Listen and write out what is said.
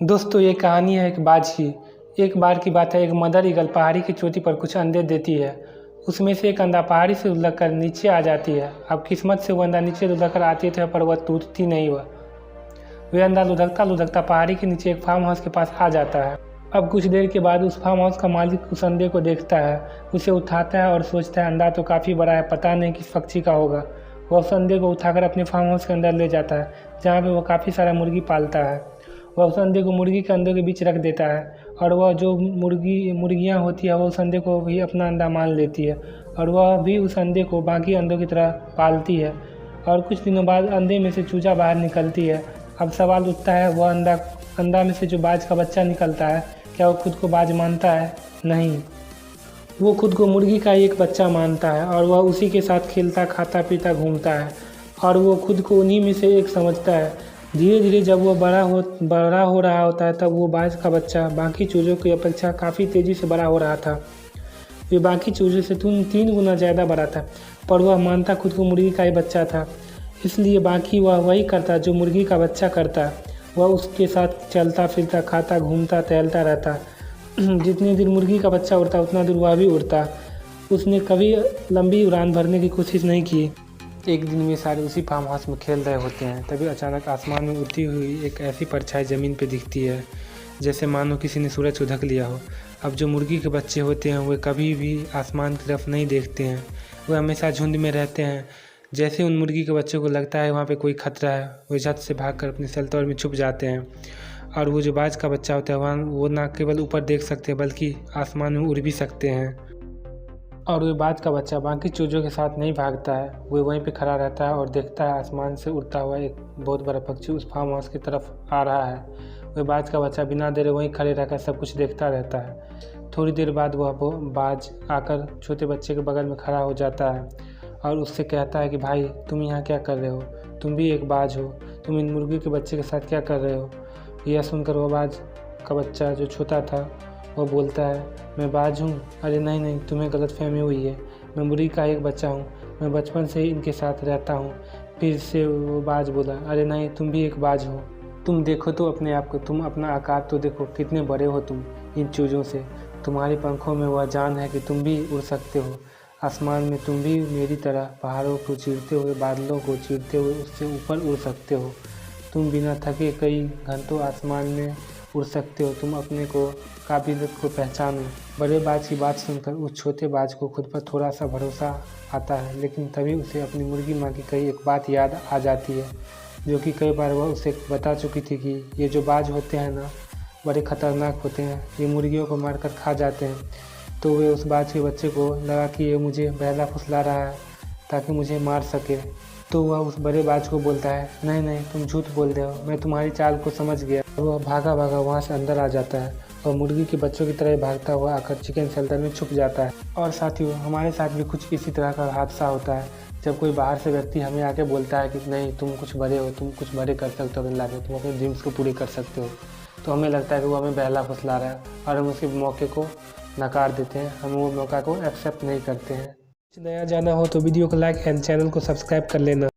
दोस्तों ये कहानी है एक बाज की। एक बार की बात है, एक मदर ईगल पहाड़ी की चोटी पर कुछ अंडे देती है। उसमें से एक अंडा पहाड़ी से लुढ़क कर नीचे आ जाती है। अब किस्मत से वो अंडा नीचे लुढ़क कर आती है पर वह टूटती नहीं। वह अंडा लुढ़कता लुढ़कता पहाड़ी के नीचे एक फार्म हाउस के पास आ जाता है। अब कुछ देर के बाद उस फार्म हाउस का मालिक उस अंडे को देखता है, उसे उठाता है और सोचता है अंडा तो काफ़ी बड़ा है, पता नहीं किस पक्षी का होगा। वह उस अंडे को उठाकर अपने फार्म हाउस के अंदर ले जाता है, जहाँ पे वो काफ़ी सारा मुर्गी पालता है। वह उस अंडे को मुर्गी के अंडों के बीच रख देता है और वह जो मुर्गियाँ होती है वह उस अंडे को भी अपना अंडा मान लेती है और वह भी उस अंडे को बाकी अंडों की तरह पालती है। और कुछ दिनों बाद अंडे में से चूजा बाहर निकलती है। अब सवाल उठता है, वह अंडा में से जो बाज का बच्चा निकलता है, क्या वो खुद को बाज मानता है? नहीं, वो खुद को मुर्गी का एक बच्चा मानता है और वह उसी के साथ खेलता, खाता, पीता, घूमता है और वो खुद को उन्हीं में से एक समझता है। धीरे धीरे जब वो बड़ा हो रहा होता है, तब वो बाज का बच्चा बाकी चूज़ों की अपेक्षा काफ़ी तेज़ी से बड़ा हो रहा था। वे बाकी चूज़ों से 3 गुना ज़्यादा बड़ा था, पर वह मानता खुद को मुर्गी का ही बच्चा था। इसलिए बाकी वह वही करता जो मुर्गी का बच्चा करता। वह उसके साथ चलता फिरता, खाता, घूमता, टहलता रहता। जितनी देर मुर्गी का बच्चा उड़ता उतना दूर वह भी उड़ता। उसने कभी लंबी उड़ान भरने की कोशिश नहीं की। एक दिन वे सारे उसी फार्म हाउस में खेल रहे होते हैं, तभी अचानक आसमान में उड़ती हुई एक ऐसी परछाई ज़मीन पर दिखती है जैसे मानो किसी ने सूरज को ढक लिया हो। अब जो मुर्गी के बच्चे होते हैं वे कभी भी आसमान की तरफ नहीं देखते हैं, वे हमेशा झुंड में रहते हैं। जैसे उन मुर्गी के बच्चों को लगता है वहाँ पे कोई खतरा है, वे झट से भागकर अपने शेल्टर में छुप जाते हैं। और वो जो बाज का बच्चा होता है वहाँ वो ना केवल ऊपर देख सकते हैं बल्कि आसमान में उड़ भी सकते हैं। और वो बाज का बच्चा बाकी चूज़ों के साथ नहीं भागता है, वो वहीं पे खड़ा रहता है और देखता है आसमान से उड़ता हुआ एक बहुत बड़ा पक्षी उस फार्म हाउस की तरफ आ रहा है। वह बाज का बच्चा बिना देरे वहीं खड़े रहकर सब कुछ देखता रहता है। थोड़ी देर बाद वह बाज आकर छोटे बच्चे के बगल में खड़ा हो जाता है और उससे कहता है कि भाई तुम यहाँ क्या कर रहे हो? तुम भी एक बाज हो, तुम इन मुर्गी के बच्चे के साथ क्या कर रहे हो? यह सुनकर वह बाज का बच्चा जो छोटा था वह बोलता है, मैं बाज हूँ? अरे नहीं नहीं, तुम्हें गलतफहमी हुई है, मैं मुर्गी का एक बच्चा हूँ, मैं बचपन से ही इनके साथ रहता हूँ। फिर से वो बाज बोला, अरे नहीं, तुम भी एक बाज हो, तुम देखो तो अपने आप को, तुम अपना आकार तो देखो, कितने बड़े हो तुम इन चूज़ों से। तुम्हारे पंखों में वह जान है कि तुम भी उड़ सकते हो। आसमान में तुम भी मेरी तरह पहाड़ों को चीरते हुए, बादलों को चीरते हुए उससे ऊपर उड़ सकते हो। तुम बिना थके कई घंटों आसमान में उड़ सकते हो। तुम अपने को काबिलियत को पहचानो। बड़े बाज की बात सुनकर उस छोटे बाज को खुद पर थोड़ा सा भरोसा आता है, लेकिन तभी उसे अपनी मुर्गी माँ की कही एक बात याद आ जाती है, जो कि कई बार वह उसे बता चुकी थी कि ये जो बाज होते हैं ना, बड़े खतरनाक होते हैं, ये मुर्गियों को मारकर खा जाते हैं। तो वे उस बाज के बच्चे को लगा कि ये मुझे बहला फुसला रहा है ताकि मुझे मार सके। तो वह उस बड़े बाज को बोलता है, नहीं नहीं, तुम झूठ बोल रहे हो, मैं तुम्हारी चाल को समझ गया। वह भागा भागा वहाँ से अंदर आ जाता है और मुर्गी के बच्चों की तरह भागता हुआ आकर चिकन शेल्टर में छुप जाता है। और साथियों, हमारे साथ भी कुछ इसी तरह का हादसा होता है। जब कोई बाहर से व्यक्ति हमें आके बोलता है कि नहीं, तुम कुछ बड़े हो, तुम कुछ बड़े कर सकते हो अपनी लाइफ में, तुम अपने ड्रीम्स को पूरे कर सकते हो, तो हमें लगता है कि वो हमें बहला फुसला रहा है और हम उसके मौके को नकार देते हैं, हम वो मौका को एक्सेप्ट नहीं करते हैं। नया जाना हो तो वीडियो को लाइक एंड चैनल को सब्सक्राइब कर लेना।